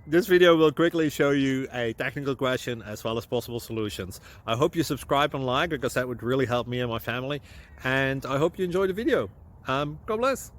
This video will quickly show you a technical question as well as possible solutions. I hope you subscribe and like, because that would really help me and my family. And I hope you enjoy the video. God bless.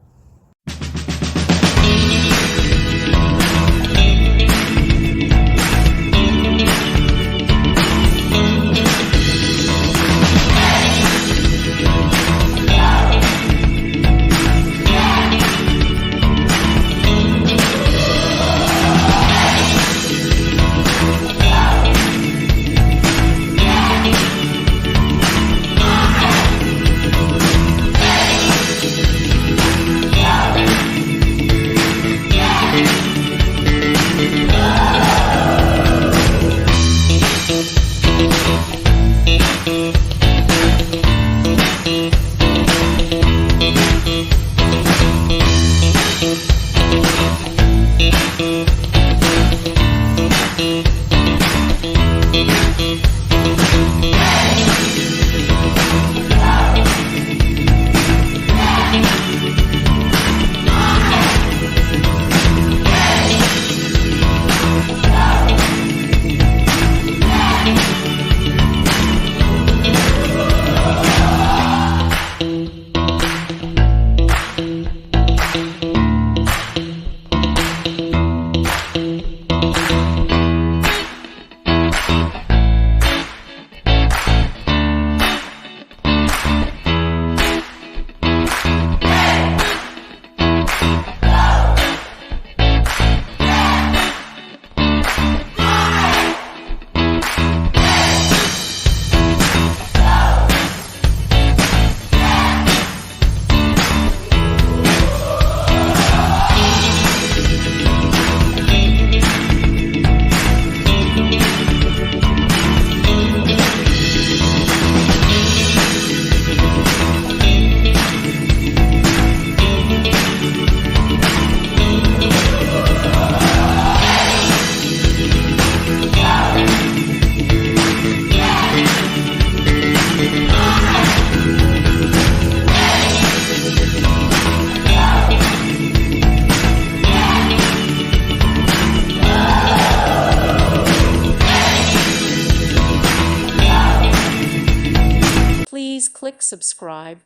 Please click subscribe.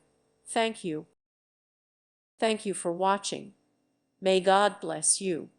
Thank you. Thank you for watching. May God bless you.